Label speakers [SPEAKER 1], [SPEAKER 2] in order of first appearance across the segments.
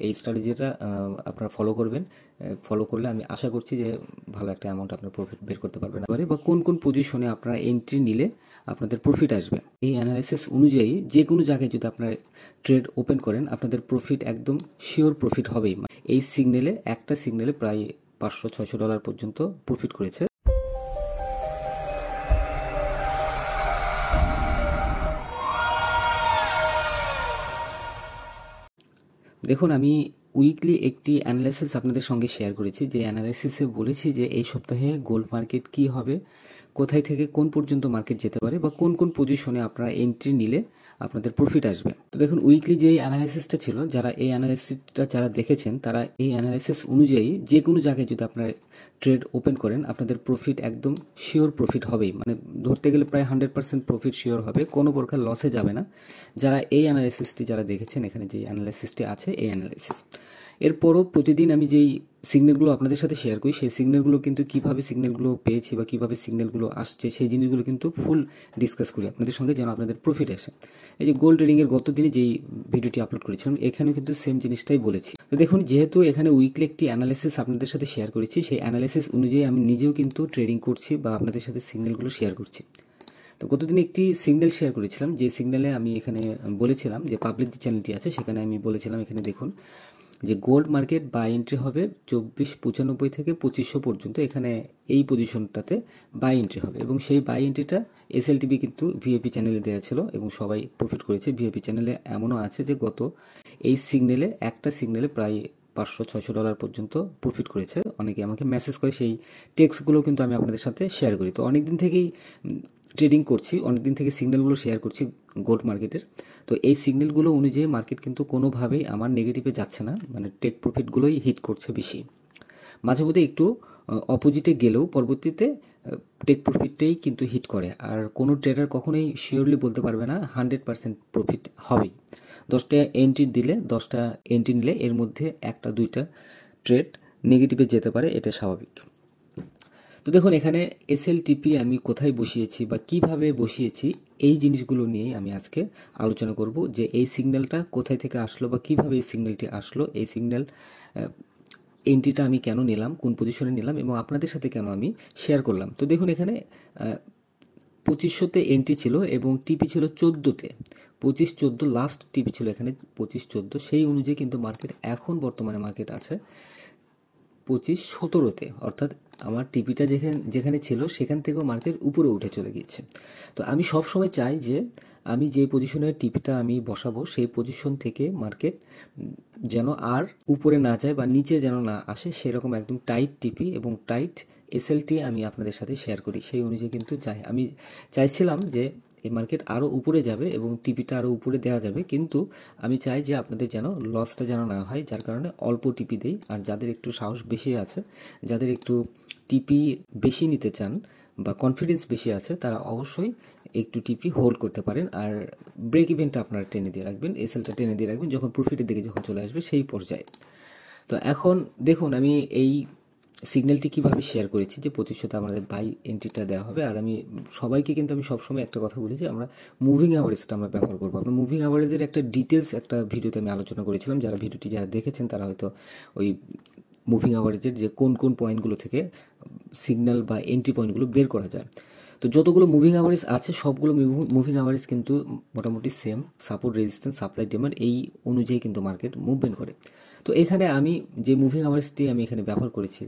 [SPEAKER 1] এই স্ট্র্যাটেজিটা আপনারা ফলো করবেন। ফলো করলে আমি আশা করছি যে ভালো একটা অ্যামাউন্ট আপনার প্রফিট বের করতে পারবেন। বা কোন কোন পজিশনে আপনারা এন্ট্রি নিলে আপনাদের প্রফিট আসবে, এই অ্যানালাইসিস অনুযায়ী যে কোনো জায়গায় যদি আপনারা ট্রেড ওপেন করেন আপনাদের প্রফিট একদম শিওর প্রফিট হবেই। এই সিগন্যালে একটা সিগন্যালে প্রায় $500-600 পর্যন্ত প্রফিট করেছে। দেখুন, আমি উইকলি একটি অ্যানালাইসিস আপনাদের সঙ্গে শেয়ার করেছি, যে অ্যানালাইসিসে বলেছি যে এই সপ্তাহে গোল্ড মার্কেট কি হবে, কোথায় থেকে কোন পর্যন্ত মার্কেট যেতে পারে, বা কোন কোন পজিশনে আপনারা এন্ট্রি নিলে আপনাদের প্রফিট আসবে। তো দেখুন, উইকলি যে অ্যানালাইসিসটা ছিল, যারা এই অ্যানালাইসিসটা যারা দেখেছেন তারা এই অ্যানালাইসিস অনুযায়ী যে কোনো জায়গায় যদি আপনারা ট্রেড ওপেন করেন আপনাদের প্রফিট একদম শিওর প্রফিট হবেই। মানে ধরতে গেলে প্রায় 100% প্রফিট শিওর হবে, কোনো প্রকার লসে যাবে না। যারা এই অ্যানালাইসিসটি যারা দেখেছেন, এখানে যে অ্যানালাইসিসটি আছে এই অ্যানালাইসিস, এরপরও প্রতিদিন আমি যেই সিগন্যালগুলো আপনাদের সাথে শেয়ার করি সেই সিগন্যালগুলো কিন্তু কীভাবে সিগন্যালগুলো পেয়েছি বা কীভাবে সিগন্যালগুলো আসছে সেই জিনিসগুলো কিন্তু ফুল ডিসকাস করি আপনাদের সঙ্গে, যেন আপনাদের প্রফিট আসে। এই যে গোল্ড ট্রেডিংয়ের গত দিনে যেই ভিডিওটি আপলোড করেছিলাম এখানেও কিন্তু সেম জিনিসটাই বলেছি। তো দেখুন, যেহেতু এখানে উইকলি একটি অ্যানালাইসিস আপনাদের সাথে শেয়ার করেছি, সেই অ্যানালাইসিস অনুযায়ী আমি নিজেও কিন্তু ট্রেডিং করছি বা আপনাদের সাথে সিগন্যালগুলো শেয়ার করছি। তো গতদিন একটি সিগন্যাল শেয়ার করেছিলাম, যে সিগন্যালে আমি এখানে বলেছিলাম যে পাবলিক যে চ্যানেলটি আছে সেখানে আমি বলেছিলাম, এখানে দেখুন যে গোল্ড মার্কেট বাই এন্ট্রি হবে 2495 থেকে 2500 পর্যন্ত, এখানে এই পজিশনটাতে বাই এন্ট্রি হবে, এবং সেই বাই এন্ট্রিটা এসএলটিবি কিন্তু ভিএপি চ্যানেলে দেওয়া ছিল এবং সবাই প্রফিট করেছে। ভিএপি চ্যানেলে এমনও আছে যে গত এই সিগন্যালে একটা সিগন্যালে প্রায় $500-600 পর্যন্ত প্রফিট করেছে। অনেকে আমাকে মেসেজ করে, সেই টেক্সটগুলো কিন্তু আমি আপনাদের সাথে শেয়ার করি। তো অনেক দিন থেকেই ট্রেডিং করছি, অনেক দিন থেকে সিগন্যালগুলো শেয়ার করছি গোল্ড মার্কেটের। তো এই সিগন্যালগুলো অনুযায়ী মার্কেট কিন্তু কোনোভাবেই আমার নেগেটিভে যাচ্ছে না, মানে টেক প্রফিটগুলোই হিট করছে বেশি। মাঝে মধ্যে একটু অপোজিটে গেলেও পরবর্তীতে টেক প্রফিটটাই কিন্তু হিট করে। আর কোনো ট্রেডার কখনোই শিওরলি বলতে পারবে না 100% প্রফিট হবেই। 10টা এন্ট্রি দিলে 10টা এন্ট্রি নিলে এর মধ্যে একটা দুইটা ট্রেড নেগেটিভে যেতে পারে, এটা স্বাভাবিক। তো দেখুন, এখানে এসএলটিপি আমি কোথায় বসিয়েছি বা কিভাবে বসিয়েছি এই জিনিসগুলো নিয়েই আমি আজকে আলোচনা করব, যে এই সিগন্যালটা কোথায় থেকে আসলো বা কিভাবে এই সিগন্যালটি আসলো, এই সিগন্যাল এন্ট্রিটা আমি কেন নিলাম, কোন পজিশনে নিলাম এবং আপনাদের সাথে কেন আমি শেয়ার করলাম। তো দেখুন, এখানে 2500-তে এন্ট্রি ছিল এবং টিপি ছিল 14তে, 25-14 লাস্ট টিপি ছিল এখানে 25-14, সেই অনুযায়ী কিন্তু মার্কেট এখন বর্তমানে মার্কেট আছে 25-17তে, অর্থাৎ আমার টিপিটা যেখানে ছিল সেখান থেকেও মার্কেট উপরে উঠে চলে গিয়েছে। তো আমি সব সময় চাই যে আমি যে পজিশনে টিপিটা আমি বসাবো সেই পজিশন থেকে মার্কেট যেন আর উপরে না যায় বা নিচে যেন না আসে, সেরকম একদম টাইট টিপি এবং টাইট এসএলটি আমি আপনাদের সাথে শেয়ার করি। সেই অনুযায়ী কিন্তু আমি চাইছিলাম যে এই মার্কেট আরও উপরে যাবে এবং টিপিটা আরও উপরে দেওয়া যাবে, কিন্তু আমি চাই যে আপনাদের যেন লসটা যেন না হয়, যার কারণে অল্প টিপি দেই। আর যাদের একটু সাহস বেশি আছে, যাদের একটু টিপি বেশি নিতে চান বা কনফিডেন্স বেশি আছে, তারা অবশ্যই একটু টিপি হোল্ড করতে পারেন। আর ব্রেক ইভেনটা আপনারা টেনে দিয়ে রাখবেন, এসএলটা টেনে দিয়ে রাখবেন যখন প্রফিটের দিকে যখন চলে আসবে সেই পর্যায়ে। তো এখন দেখুন, আমি এই সিগন্যালটি কীভাবে শেয়ার করেছি যে 2500তে আমাদের বাই এন্ট্রিটা দেওয়া হবে। আর আমি সবাইকে কিন্তু আমি সবসময় একটা কথা বলি যে আমরা মুভিং অ্যাভারেজটা আমরা ব্যবহার করবো। আমরা মুভিং অ্যাভারেজের একটা ডিটেলস একটা ভিডিওতে আমি আলোচনা করেছিলাম, যারা ভিডিওটি যারা দেখেছেন তারা হয়তো ওই মুভিং অ্যাভারেজের যে কোন কোন পয়েন্টগুলো থেকে সিগন্যাল বা এন্ট্রি পয়েন্টগুলো বের করা যায়। তো যতগুলো মুভিং অ্যাভারেজ আছে সবগুলো মুভিং অ্যাভারেজ কিন্তু মোটামুটি same, support resistance supply demand এই অনুযায়ী কিন্তু মার্কেট মুভমেন্ট করে। তো এখানে আমি যে মুভিং অ্যাভারেজটি আমি এখানে ব্যবহার করেছি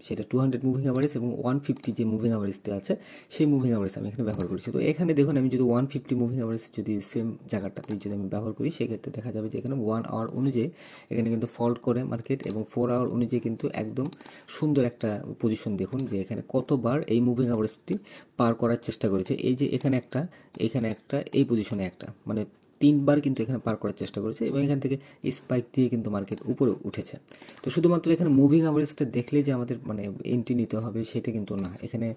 [SPEAKER 1] সেটা 200 মুভিং অ্যাভারেজ এবং 150 যে মুভিং অ্যাভারেজটি আছে সেই মুভিং অ্যাভারেজ আমি এখানে ব্যবহার করেছি। তো এখানে দেখুন, আমি যদি 150 মুভিং অ্যাভারেজ যদি সেম জায়গাটাতে যদি আমি ব্যবহার করি সেক্ষেত্রে দেখা যাবে যে এখানে 1 আওয়ার অনুযায়ী এখানে কিন্তু ফল্ট করে মার্কেট, এবং 4 আওয়ার অনুযায়ী কিন্তু একদম সুন্দর একটা পজিশন। দেখুন যে এখানে কতবার এই মুভিং অ্যাভারেজটি পার করার চেষ্টা করেছে। এই যে এখানে একটা, এখানে একটা, এই পজিশনে একটা, মানে 3বার কিন্তু এখানে পার করার চেষ্টা করেছে এবং এখান থেকে স্পাইক দিয়ে কিন্তু মার্কেট উপরে উঠেছে। তো শুধুমাত্র এখানে মুভিং অ্যাভারেজটা দেখলে যে আমাদের মানে এন্ট্রি নিতে হবে সেটা কিন্তু না, এখানে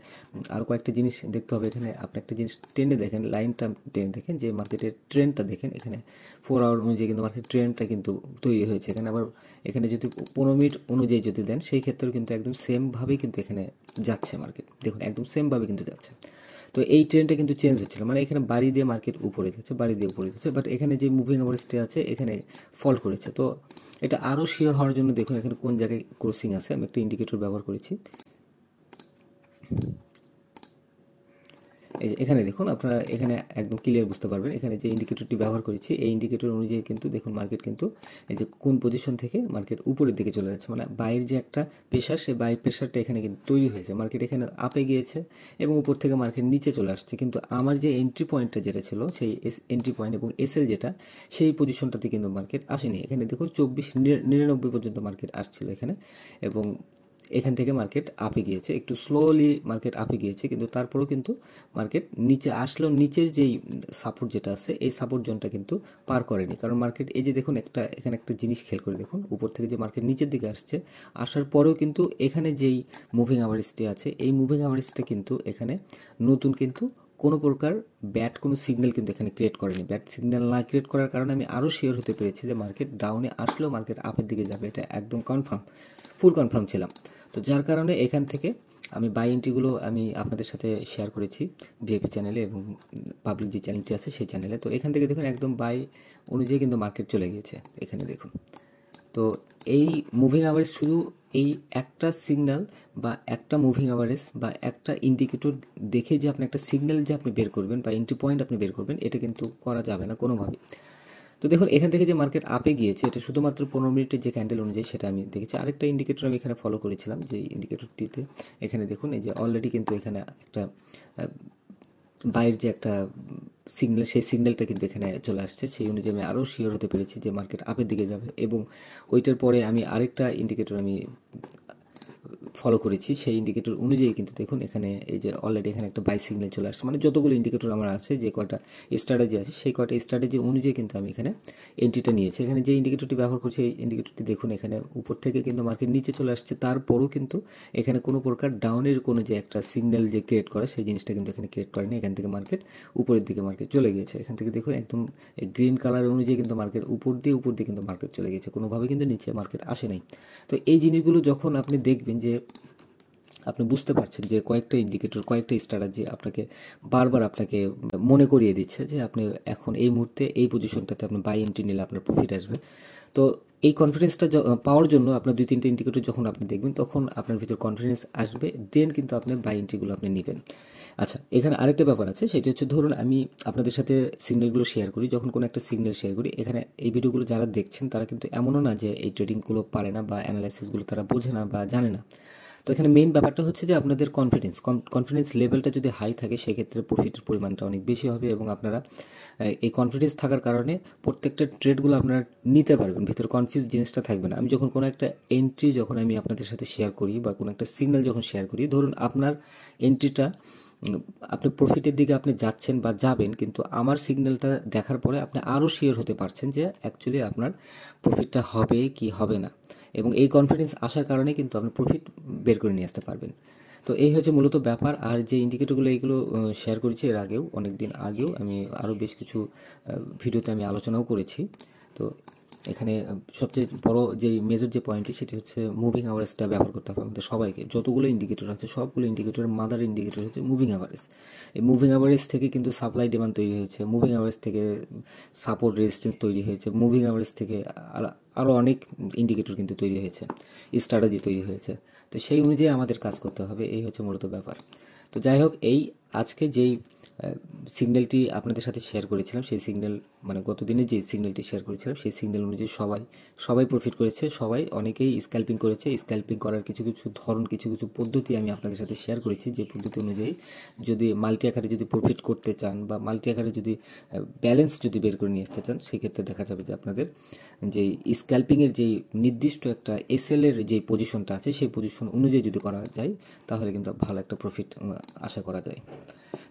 [SPEAKER 1] আরও কয়েকটা জিনিস দেখতে হবে। এখানে আপনি একটা জিনিস টেনে দেখেন, লাইনটা টেনে দেখেন, যে মার্কেটের ট্রেন্ডটা দেখেন। এখানে 4 আওয়ার অনুযায়ী কিন্তু মার্কেট ট্রেন্ডটা কিন্তু তৈরি হয়েছে। এখানে আবার এখানে যদি 15 মিনিট অনুযায়ী যদি দেন সেই ক্ষেত্রেও কিন্তু একদম সেমভাবেই কিন্তু এখানে যাচ্ছে মার্কেট। দেখুন একদম সেমভাবে কিন্তু যাচ্ছে। তো এই ট্রেন্ডটা কিন্তু চেঞ্জ হচ্ছিল, মানে এখানে বাড়ি দিয়ে মার্কেট উপরে যাচ্ছে, বাড়ি দিয়ে উপরে যাচ্ছে, বাট এখানে যে মুভিং অ্যাভারেজটা আছে এখানে ফল করেছে। তো এটা আরও শিওর হওয়ার জন্য দেখুন এখানে কোন জায়গায় ক্রসিং আছে, আমি একটা ইন্ডিকেটর ব্যবহার করেছি। এই যে এখানে দেখুন, আপনারা এখানে একদম ক্লিয়ার বুঝতে পারবেন, এখানে যে ইন্ডিকেটরটি ব্যবহার করেছি এই ইন্ডিকেটর অনুযায়ী কিন্তু দেখুন মার্কেট কিন্তু এই যে কোন পজিশন থেকে মার্কেট উপরের দিকে চলে যাচ্ছে, মানে বাইরের যে একটা প্রেশার, সেই বাইরের প্রেশারটা এখানে কিন্তু তৈরি হয়েছে, মার্কেট এখানে আপে গিয়েছে এবং উপর থেকে মার্কেট নিচে চলে আসছে। কিন্তু আমার যে এন্ট্রি পয়েন্টটা যেটা ছিল, সেই এন্ট্রি পয়েন্ট এবং এসএল যেটা, সেই পজিশনটাতে কিন্তু মার্কেট আসেনি। এখানে দেখুন 24.99 পর্যন্ত মার্কেট আসছিল এখানে, এবং এখান থেকে মার্কেট আপে গিয়েছে, একটু স্লোলি মার্কেট আপে গিয়েছে, কিন্তু তারপরেও কিন্তু মার্কেট নিচে আসলেও নিচের যেই সাপোর্ট যেটা আছে এই সাপোর্ট জোনটা কিন্তু পার করেনি। কারণ মার্কেট এই যে দেখুন এখানে একটা জিনিস খেয়াল করে দেখুন, উপর থেকে যে মার্কেট নিচের দিকে আসছে, আসার পরেও কিন্তু এখানে যেই মুভিং অ্যাভারেজটি আছে এই মুভিং অ্যাভারেজটা কিন্তু এখানে নতুন কিন্তু কোনো প্রকার ব্যাড কোনো সিগন্যাল কিন্তু এখানে ক্রিয়েট করেনি। ব্যাড সিগন্যাল না ক্রিয়েট করার কারণে আমি আরও শিওর হতে পেরেছি যে মার্কেট ডাউনে আসলেও মার্কেট আপের দিকে যাবে, এটা একদম কনফার্ম, ফুল কনফার্ম ছিলাম। তো যার কারণে এখান থেকে আমি বাই এন্ট্রিগুলো আমি আপনাদের সাথে শেয়ার করেছি ভিআইপি চ্যানেলে এবং পাবলিক যে চ্যানেলটি আছে সেই চ্যানেলে। তো এখান থেকে দেখুন একদম বাই অনুযায়ী কিন্তু মার্কেট চলে গিয়েছে এখানে দেখুন। তো এই মুভিং অ্যাভারেজ শুধু এই একটা সিগন্যাল বা একটা মুভিং অ্যাভারেজ বা একটা ইন্ডিকেটর দেখে যে আপনি একটা সিগন্যাল যে আপনি বের করবেন বা এন্ট্রি পয়েন্ট আপনি বের করবেন, এটা কিন্তু করা যাবে না কোনোভাবেই। তো দেখুন এখান থেকে যে মার্কেট আপে গিয়েছে, এটা শুধুমাত্র 15 মিনিটের যে ক্যান্ডেল অনুযায়ী সেটা আমি দেখেছি। আরেকটা ইন্ডিকেটর আমি এখানে ফলো করেছিলাম, যে ইন্ডিকেটরটিতে এখানে দেখুন এই যে অলরেডি কিন্তু এখানে একটা বাইরের যে একটা সিগন্যাল, সেই সিগন্যালটা কিন্তু এখানে চলে আসছে। সেই অনুযায়ী আমি আরও শিওর হতে পেরেছি যে মার্কেট আপের দিকে যাবে, এবং ওইটার পরে আমি আরেকটা ইন্ডিকেটর আমি ফলো করেছি, সেই ইন্ডিকেটর অনুযায়ী কিন্তু দেখুন এখানে এই যে অলরেডি এখানে একটা বাই সিগন্যাল চলে আসছে। মানে যতগুলো ইন্ডিকেটর আমার আছে, যে কটা স্ট্র্যাটেজি আছে, সেই কটা স্ট্র্যাটেজি অনুযায়ী কিন্তু আমি এখানে এন্ট্রিটা নিয়েছি। এখানে যে ইন্ডিকেটরটি ব্যবহার করছি এই ইন্ডিকেটরটি দেখুন এখানে উপর থেকে কিন্তু মার্কেট নিচে চলে আসছে, তারপরও কিন্তু এখানে কোনো প্রকার ডাউনের কোনো যে একটা সিগন্যাল যে ক্রিয়েট করে সেই জিনিসটা কিন্তু এখানে ক্রিয়েট করেনি। এখান থেকে মার্কেট উপরের দিকে মার্কেট চলে গিয়েছে। এখান থেকে দেখুন একদম গ্রিন কালার অনুযায়ী কিন্তু মার্কেট উপর দিয়ে কিন্তু মার্কেট চলে গেছে, কোনোভাবে কিন্তু নিচে মার্কেট আসে নাই। তো এই জিনিসগুলো যখন আপনি দেখবেন যে আপনি বুঝতে পারছেন যে কয়েকটা ইন্ডিকেটর, কয়েকটা স্ট্র্যাটেজি আপনাকে বারবার আপনাকে মনে করিয়ে দিচ্ছে যে আপনি এখন এই মুহূর্তে এই পজিশনটাতে আপনি বাই এন্ট্রি নিলে আপনার প্রফিট আসবে। তো এই কনফিডেন্সটা পাওয়ার জন্য আপনার 2-3টে ইন্ডিকেটর যখন আপনি দেখবেন তখন আপনার ভিতর কনফিডেন্স আসবে, দেন কিন্তু আপনি বাই এন্ট্রিগুলো আপনি নেবেন। আচ্ছা, এখানে আরেকটা ব্যাপার আছে, সেটি হচ্ছে ধরুন আমি আপনাদের সাথে সিগন্যালগুলো শেয়ার করি, যখন কোনো একটা সিগন্যাল শেয়ার করি, এখানে এই ভিডিওগুলো যারা দেখছেন তারা কিন্তু এমনও না যে এই ট্রেডিংগুলো পারে না বা অ্যানালাইসিসগুলো তারা বোঝে না বা জানে না। তো এখানে মেইন ব্যাপারটা হচ্ছে যে আপনাদের কনফিডেন্স লেভেলটা যদি হাই থাকে সেক্ষেত্রে প্রফিটের পরিমাণটা অনেক বেশি হবে, এবং আপনারা এই কনফিডেন্স থাকার কারণে প্রত্যেকটা ট্রেডগুলো আপনারা নিতে পারবেন, ভিতরে কনফিউজ জিনিসটা থাকবে না। আমি যখন কোনো একটা এন্ট্রি যখন আমি আপনাদের সাথে শেয়ার করি বা কোনো একটা সিগন্যাল যখন শেয়ার করি, ধরুন আপনার এন্ট্রিটা আপনি প্রফিটের দিকে আপনি যাচ্ছেন বা যাবেন, কিন্তু আমার সিগন্যালটা দেখার পরে আপনি আরও শিওর হতে পারছেন যে অ্যাকচুয়ালি আপনার প্রফিটটা হবে কি হবে না, এবং এই কনফিডেন্স আসার কারণে কিন্তু আপনি প্রফিট বের করে নিয়ে আসতে পারবেন। তো এই হচ্ছে মূলত ব্যাপার। আর যে ইন্ডিকেটরগুলো এইগুলো শেয়ার করেছি এর আগেও, অনেক দিন আগেও আমি আরও বেশ কিছু ভিডিওতে আমি আলোচনাও করেছি। তো এখানে সবচেয়ে বড় যে মেজর যে পয়েন্টটি সেটি হচ্ছে মুভিং অ্যাভারেজটা ব্যবহার করতে হবে আমাদের সবাইকে। যতগুলো ইন্ডিকেটর আছে সবগুলো ইন্ডিকেটরের মাদার ইন্ডিকেটর হচ্ছে মুভিং অ্যাভারেজ। এই মুভিং অ্যাভারেজ থেকে কিন্তু সাপ্লাই ডিমান্ড তৈরি হয়েছে, মুভিং অ্যাভারেজ থেকে সাপোর্ট রেজিস্ট্যান্স তৈরি হয়েছে, মুভিং অ্যাভারেজ থেকে আরও অনেক ইন্ডিকেটর কিন্তু তৈরি হয়েছে, স্ট্র্যাটেজি তৈরি হয়েছে। তো সেই অনুযায়ী আমাদের কাজ করতে হবে, এই হচ্ছে মূলত ব্যাপার। তো যাই হোক, এই আজকে যেই সিগন্যালটি আপনাদের সাথে শেয়ার করেছিলাম, সেই সিগন্যাল মানে গত দিনে যে সিগন্যালটি শেয়ার করেছিলাম সেই সিগন্যাল অনুযায়ী সবাই প্রফিট করেছে, সবাই অনেকেই স্ক্যাল্পিং করেছে। স্ক্যাল্পিং করার কিছু কিছু ধরন, কিছু কিছু পদ্ধতি আমি আপনাদের সাথে শেয়ার করেছি, যে পদ্ধতি অনুযায়ী যদি মাল্টি আকারে যদি প্রফিট করতে চান বা মাল্টি আকারে যদি ব্যালেন্স যদি বের করে নিয়ে আসতে চান, সেক্ষেত্রে দেখা যাবে যে আপনাদের যেই স্ক্যাল্পিংয়ের যেই নির্দিষ্ট একটা এসএলের যে পজিশনটা আছে সেই পজিশন অনুযায়ী যদি করা যায় তাহলে কিন্তু ভালো একটা প্রফিট আশা করা যায়।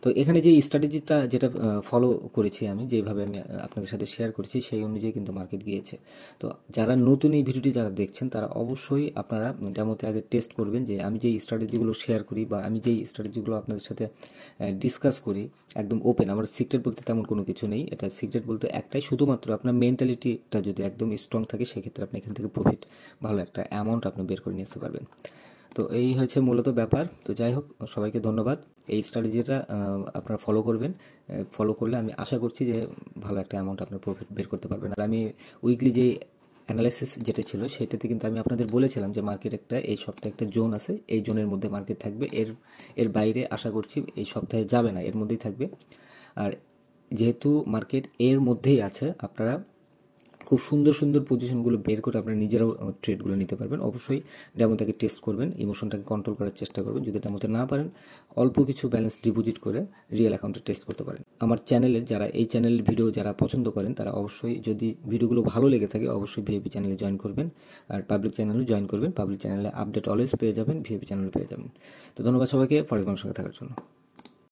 [SPEAKER 1] তো এখানে যে স্ট্র্যাটেজিটা যেটা ফলো করেছি আমি, যেভাবে আমি আপনাদের সাথে শেয়ার করেছি সেই অনুযায়ী কিন্তু মার্কেট গিয়েছে। তো যারা নতুন এই ভিডিওটি যারা দেখছেন তারা অবশ্যই আপনারা ডেমোতে আগে টেস্ট করবেন যে আমি যেই স্ট্র্যাটেজিগুলো শেয়ার করি বা আমি যেই স্ট্র্যাটেজিগুলো আপনাদের সাথে ডিসকাস করি একদম ওপেন, আমার সিক্রেট বলতে তেমন কোনো কিছু নেই। এটা সিক্রেট বলতে একটাই, শুধুমাত্র আপনার মেন্টালিটিটা যদি একদম স্ট্রং থাকে সেক্ষেত্রে আপনি এখান থেকে প্রফিট ভালো একটা অ্যামাউন্ট আপনি বের করে নিয়ে আসতে পারবেন। তো এই হচ্ছে মূলত ব্যাপার। তো যাই হোক, সবাইকে ধন্যবাদ। এই স্ট্র্যাটেজিটা আপনারা ফলো করবেন, ফলো করলে আমি আশা করছি যে ভালো একটা অ্যামাউন্ট আপনার প্রফিট বের করতে পারবেন। আর আমি উইকলি যে অ্যানালাইসিস যেটা ছিল সেটাতে কিন্তু আমি আপনাদের বলেছিলাম যে মার্কেট একটা এই সপ্তাহে একটা জোন আছে, এই জোনের মধ্যে মার্কেট থাকবে, এর বাইরে আশা করছি এই সপ্তাহে যাবে না, এর মধ্যেই থাকবে। আর যেহেতু মার্কেট এর মধ্যেই আছে, আপনারা খুব সুন্দর সুন্দর পজিশনগুলো বের করে আপনারা নিজেরাও ট্রেডগুলো নিতে পারবেন। অবশ্যই ডেমোটাকে টেস্ট করবেন, ইমোশনটাকে কন্ট্রোল করার চেষ্টা করবেন। যদি ডেমোতে না পারেন, অল্প কিছু ব্যালেন্স ডিপোজিট করে রিয়েল অ্যাকাউন্টে টেস্ট করতে পারেন। আমার চ্যানেলে যারা এই চ্যানেলের ভিডিও যারা পছন্দ করেন, তারা অবশ্যই যদি ভিডিওগুলো ভালো লেগে থাকে অবশ্যই ভিআইপি চ্যানেলে জয়েন করবেন, আর পাবলিক চ্যানেলে জয়েন করবেন। পাবলিক চ্যানেলে আপডেট অলওয়েজ পেয়ে যাবেন, ভিআইপি চ্যানেলে পেয়ে যাবেন। তো ধন্যবাদ সবাইকে ফরেক্স বাংলার সঙ্গে থাকার জন্য।